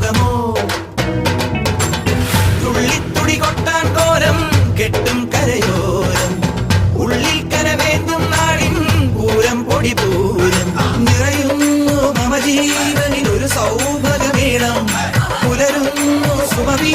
സുഖമോ തുള്ളിത്തുടി കൊട്ടാൻ കോരം കെട്ടും കരയോരം ഉള്ളിൽ കരവേന്തും നാടിൻ പൂരം പൊടി പൂരം നിറയുന്നു മമ ജീവനിൽ ഒരു സൗഭഗമേളം പുലരുന്നു സുമവീ